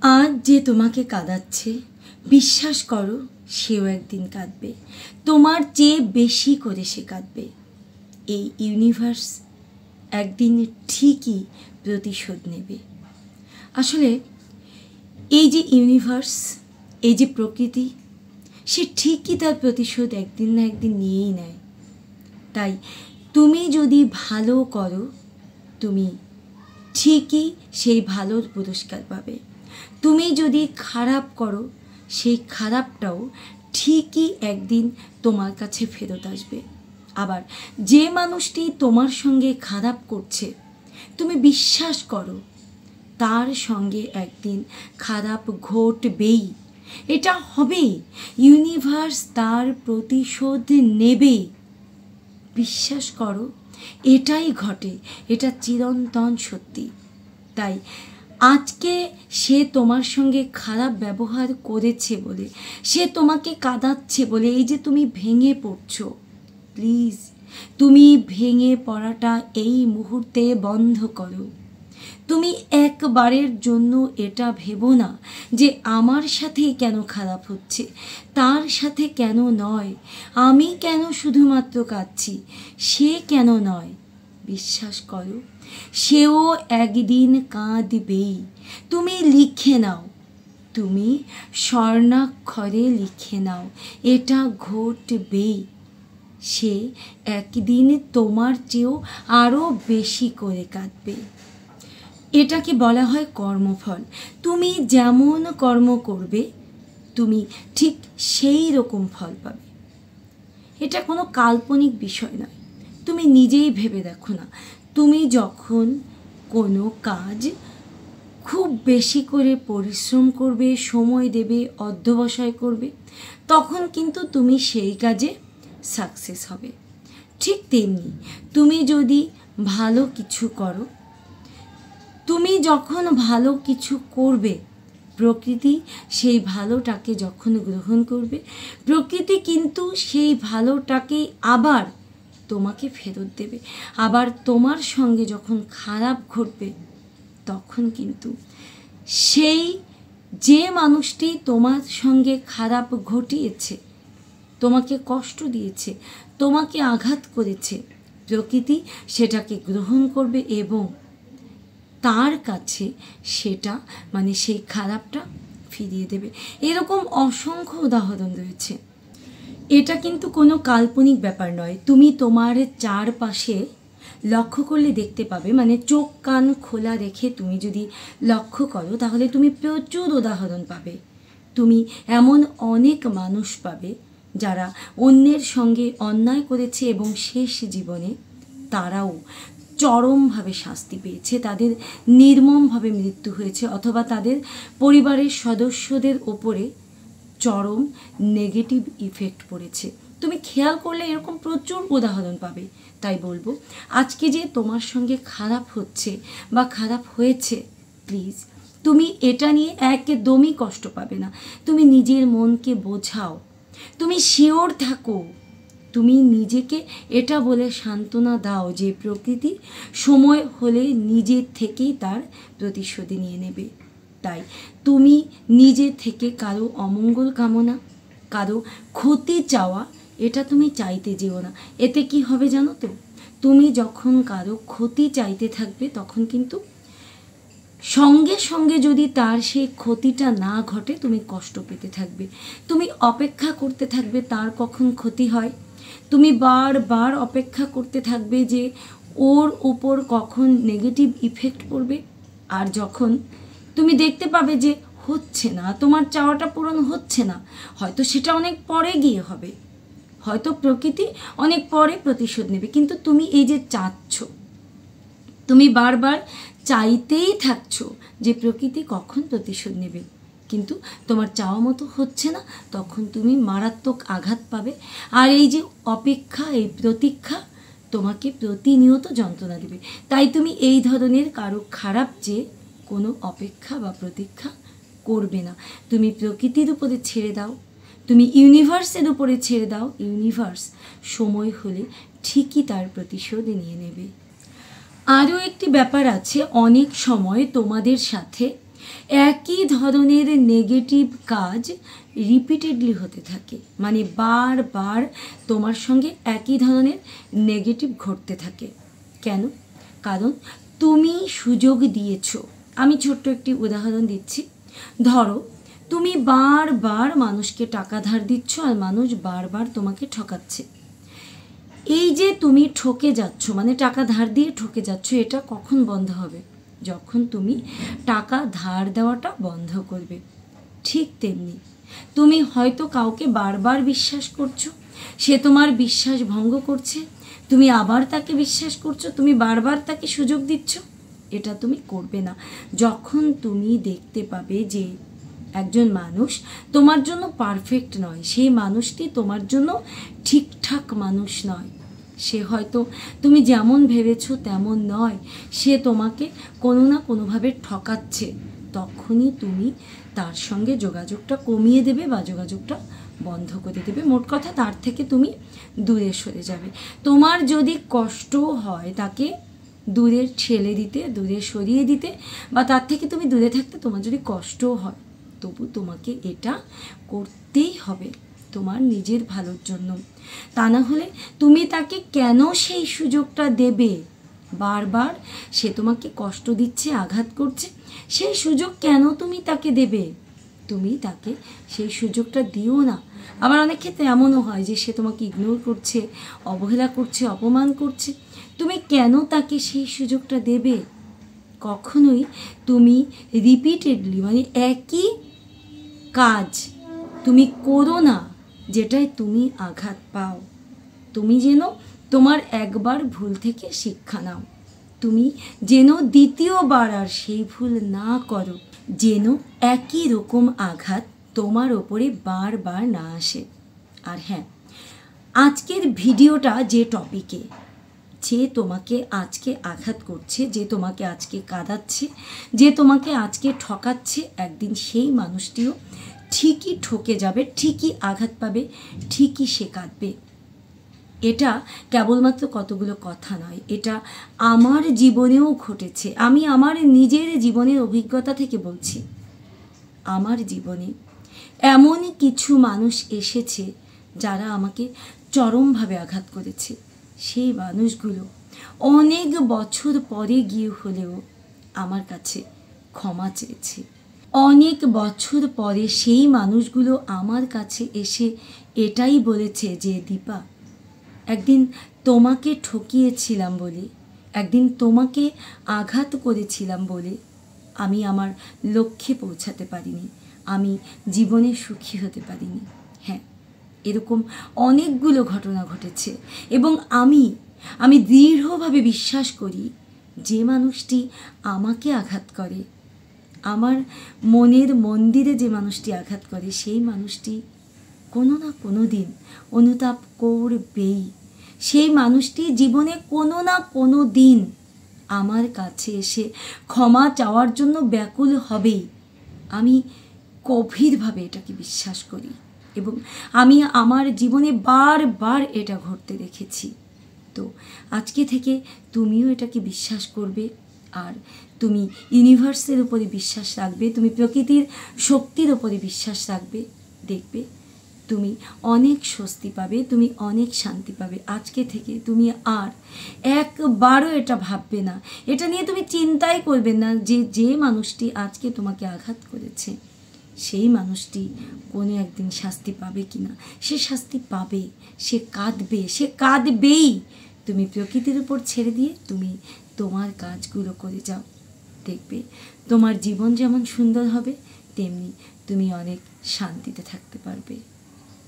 আজ যে তোমাকে কাঁদাচ্ছে বিশ্বাস করো সেও একদিন কাঁদবে, তোমার চেয়ে বেশি করে সে কাঁদবে। এই ইউনিভার্স একদিন ঠিকই প্রতিশোধ নেবে। আসলে এই যে ইউনিভার্স, এই যে প্রকৃতি, সে ঠিকই তার প্রতিশোধ একদিন না একদিন নিয়েই নেয়। তাই তুমি যদি ভালো করো তুমি ঠিকই সেই ভালোর পুরস্কার পাবে। তুমি যদি খারাপ করো সেই খারাপটাও ঠিকই একদিন তোমার কাছে ফেরত আসবে। আবার যে মানুষটি তোমার সঙ্গে খারাপ করছে তুমি বিশ্বাস করো তার সঙ্গে একদিন খারাপ ঘটবেই, এটা হবেই। ইউনিভার্স তার প্রতিশোধ নেবে, বিশ্বাস করো এটাই ঘটে, এটা চিরন্তন সত্যি। তাই আজকে সে তোমার সঙ্গে খারাপ ব্যবহার করেছে বলে, সে তোমাকে কাঁদাচ্ছে বলে এই যে তুমি ভেঙে পড়ছো, প্লিজ তুমি ভেঙে পড়াটা এই মুহূর্তে বন্ধ করো। তুমি একবারের জন্য এটা ভেবো না যে আমার সাথেই কেন খারাপ হচ্ছে, তার সাথে কেন নয়, আমি কেন শুধুমাত্র কাঁদছি, সে কেন নয়। বিশ্বাস করো সেও একদিন কাঁদবেই। তুমি লিখে নাও, তুমি স্বর্ণাক্ষরে লিখে নাও, এটা ঘটবেই। সে একদিন তোমার চেয়েও আরও বেশি করে কাঁদবে। এটাকে বলা হয় কর্মফল। তুমি যেমন কর্ম করবে তুমি ঠিক সেই রকম ফল পাবে। এটা কোনো কাল্পনিক বিষয় নয়, তুমি নিজেই ভেবে দেখো না, তুমি যখন কোনো কাজ খুব বেশি করে পরিশ্রম করবে, সময় দেবে, অধ্যবসায় করবে, তখন কিন্তু তুমি সেই কাজে সাকসেস হবে। ঠিক তেমনি তুমি যদি ভালো কিছু করো, তুমি যখন ভালো কিছু করবে প্রকৃতি সেই ভালোটাকে যখন গ্রহণ করবে, প্রকৃতি কিন্তু সেই ভালোটাকেই আবার তোমাকে ফেরত দেবে। আবার তোমার সঙ্গে যখন খারাপ ঘটবে তখন কিন্তু সেই যে মানুষটি তোমার সঙ্গে খারাপ ঘটিয়েছে, তোমাকে কষ্ট দিয়েছে, তোমাকে আঘাত করেছে, প্রকৃতি সেটাকে গ্রহণ করবে এবং তার কাছে সেটা মানে সেই খারাপটা ফিরিয়ে দেবে। এরকম অসংখ্য উদাহরণ রয়েছে। এটা কিন্তু কোনো কাল্পনিক ব্যাপার নয়। তুমি তোমার চারপাশে লক্ষ্য করলে দেখতে পাবে, মানে চোখ কান খোলা রেখে তুমি যদি লক্ষ্য করো তাহলে তুমি প্রচুর উদাহরণ পাবে। তুমি এমন অনেক মানুষ পাবে যারা অন্যের সঙ্গে অন্যায় করেছে এবং শেষ জীবনে তারাও চরমভাবে শাস্তি পেয়েছে, তাদের নির্মমভাবে মৃত্যু হয়েছে, অথবা তাদের পরিবারের সদস্যদের ওপরে চরম নেগেটিভ ইফেক্ট পড়েছে। তুমি খেয়াল করলে এরকম প্রচুর উদাহরণ পাবে। তাই বলবো আজকে যে তোমার সঙ্গে খারাপ হচ্ছে বা খারাপ হয়েছে, প্লিজ তুমি এটা নিয়ে একদমই কষ্ট পাবে না। তুমি নিজের মনকে বোঝাও, তুমি শিওর থাকো, তুমি নিজেকে এটা বলে সান্ত্বনা দাও যে প্রকৃতি সময় হলে নিজের থেকেই তার প্রতিশোধ নিয়ে নেবে। তাই তুমি নিজে থেকে কারো অমঙ্গল কামনা, কারো ক্ষতি চাওয়া এটা তুমি চাইতে যেও না। এতে কি হবে জানো তো, তুমি যখন কারো ক্ষতি চাইতে থাকবে তখন কিন্তু সঙ্গে সঙ্গে যদি তার সেই ক্ষতিটা না ঘটে তুমি কষ্ট পেতে থাকবে, তুমি অপেক্ষা করতে থাকবে তার কখন ক্ষতি হয়, তুমি বারবার অপেক্ষা করতে থাকবে যে ওর ওপর কখন নেগেটিভ ইফেক্ট পড়বে। আর যখন তুমি দেখতে পাবে যে হচ্ছে না, তোমার চাওয়াটা পূরণ হচ্ছে না, হয়তো সেটা অনেক পরে গিয়ে হবে, হয়তো প্রকৃতি অনেক পরে প্রতিশোধ নেবে, কিন্তু তুমি এই যে চাচ্ছ, তুমি বারবার চাইতেই থাকছো যে প্রকৃতি কখন প্রতিশোধ নেবে, কিন্তু তোমার চাওয়া মতো হচ্ছে না, তখন তুমি মারাত্মক আঘাত পাবে। আর এই যে অপেক্ষা, এই প্রতীক্ষা তোমাকে প্রতিনিয়ত যন্ত্রণা দেবে। তাই তুমি এই ধরনের কারো খারাপ চেয়ে কোনো অপেক্ষা বা প্রতীক্ষা করবে না। তুমি প্রকৃতির উপরে ছেড়ে দাও, তুমি ইউনিভার্সের উপরে ছেড়ে দাও, ইউনিভার্স সময় হলে ঠিকই তার প্রতিশোধ নিয়ে নেবে। আরও একটি ব্যাপার আছে, অনেক সময় তোমাদের সাথে একই ধরনের নেগেটিভ কাজ রিপিটেডলি হতে থাকে, মানে বারবার তোমার সঙ্গে একই ধরনের নেগেটিভ ঘটতে থাকে। কেন? কারণ তুমি সুযোগ দিয়েছো। আমি ছোট্ট একটি উদাহরণ দিচ্ছি। ধরো তুমি বারবার মানুষকে টাকা ধার দিচ্ছ আর মানুষ বারবার তোমাকে ঠকাচ্ছে। এই যে তুমি ঠকে যাচ্ছ, মানে টাকা ধার দিয়ে ঠকে যাচ্ছ, এটা কখন বন্ধ হবে? যখন তুমি টাকা ধার দেওয়াটা বন্ধ করবে। ঠিক তেমনি তুমি হয়তো কাউকে বারবার বিশ্বাস করছো, সে তোমার বিশ্বাস ভঙ্গ করছে, তুমি আবার তাকে বিশ্বাস করছো, তুমি বারবার তাকে সুযোগ দিচ্ছ। এটা তুমি করবে না। যখন তুমি দেখতে পাবে যে একজন মানুষ তোমার জন্য পারফেক্ট নয়, সেই মানুষটি তোমার জন্য ঠিকঠাক মানুষ নয়, সে হয়তো তুমি যেমন ভেবেছো তেমন নয়, সে তোমাকে কোনো না কোনোভাবে ঠকাচ্ছে, তখনই তুমি তার সঙ্গে যোগাযোগটা কমিয়ে দেবে বা যোগাযোগটা বন্ধ করে দেবে। মোট কথা তার থেকে তুমি দূরে সরে যাবে। তোমার যদি কষ্ট হয় তাকে দূরে ঠেলে দিতে, দূরে সরিয়ে দিতে, বা তার থেকে তুমি দূরে থাকতে তোমার যদি কষ্টও হয়, তবু তোমাকে এটা করতেই হবে তোমার নিজের ভালোর জন্য। তা না হলে তুমি তাকে কেন সেই সুযোগটা দেবে? বারবার সে তোমাকে কষ্ট দিচ্ছে, আঘাত করছে, সেই সুযোগ কেন তুমি তাকে দেবে? তুমি তাকে সেই সুযোগটা দিও না। আবার অনেক ক্ষেত্রে এমনও হয় যে সে তোমাকে ইগনোর করছে, অবহেলা করছে, অপমান করছে, তুমি কেন তাকে সেই সুযোগটা দেবে? কখনোই তুমি রিপিটেডলি, মানে একই কাজ তুমি করো না যেটায় তুমি আঘাত পাও। তুমি যেন তোমার একবার ভুল থেকে শিক্ষা নাও, তুমি যেন দ্বিতীয়বার আর সেই ভুল না করো, যেন একই রকম আঘাত তোমার ওপরে বারবার না আসে। আর হ্যাঁ, আজকের ভিডিওটা যে টপিকে, যে তোমাকে আজকে আঘাত করছে, যে তোমাকে আজকে কাঁদাচ্ছে, যে তোমাকে আজকে ঠকাচ্ছে, একদিন সেই মানুষটিও ঠিকই ঠকে যাবে, ঠিকই আঘাত পাবে, ঠিকই সে কাঁদবে। এটা কেবলমাত্র কতগুলো কথা নয়, এটা আমার জীবনেও ঘটেছে। আমি আমার নিজের জীবনের অভিজ্ঞতা থেকে বলছি। আমার জীবনে এমন কিছু মানুষ এসেছে যারা আমাকে চরমভাবে আঘাত করেছে। সেই মানুষগুলো অনেক বছর পরে গিয়ে হলেও আমার কাছে ক্ষমা চেয়েছে। অনেক বছর পরে সেই মানুষগুলো আমার কাছে এসে এটাই বলেছে যে দীপা, একদিন তোমাকে ঠকিয়েছিলাম বলে, একদিন তোমাকে আঘাত করেছিলাম বলে আমি আমার লক্ষ্যে পৌঁছাতে পারিনি, আমি জীবনে সুখী হতে পারিনি। হ্যাঁ, এরকম অনেকগুলো ঘটনা ঘটেছে এবং আমি দৃঢ়ভাবে বিশ্বাস করি যে মানুষটি আমাকে আঘাত করে, আমার মনের মন্দিরে যে মানুষটি আঘাত করে, সেই মানুষটি কোনো না কোনো দিন অনুতাপ করবেই। সেই মানুষটি জীবনে কোনো না কোনো দিন আমার কাছে এসে ক্ষমা চাওয়ার জন্য ব্যাকুল হবেই। আমি গভীরভাবে এটাকে বিশ্বাস করি এবং আমি আমার জীবনে বারবার এটা ঘটতে দেখেছি। তো আজকে থেকে তুমিও এটাকে বিশ্বাস করবে, আর তুমি ইউনিভার্সের উপরে বিশ্বাস রাখবে, তুমি প্রকৃতির শক্তির উপরে বিশ্বাস রাখবে। দেখবে তুমি অনেক স্বস্তি পাবে, তুমি অনেক শান্তি পাবে। আজকে থেকে তুমি আর একবারও এটা ভাববে না, এটা নিয়ে তুমি চিন্তাই করবে না যে যে মানুষটি আজকে তোমাকে আঘাত করেছে সেই মানুষটি কোনো একদিন শাস্তি পাবে কি না। সে শাস্তি পাবে, সে কাঁদবে, সে কাঁদবেই। তুমি প্রকৃতির উপর ছেড়ে দিয়ে তুমি তোমার কাজগুলো করে যাও, দেখবে তোমার জীবন যেমন সুন্দর হবে তেমনি তুমি অনেক শান্তিতে থাকতে পারবে।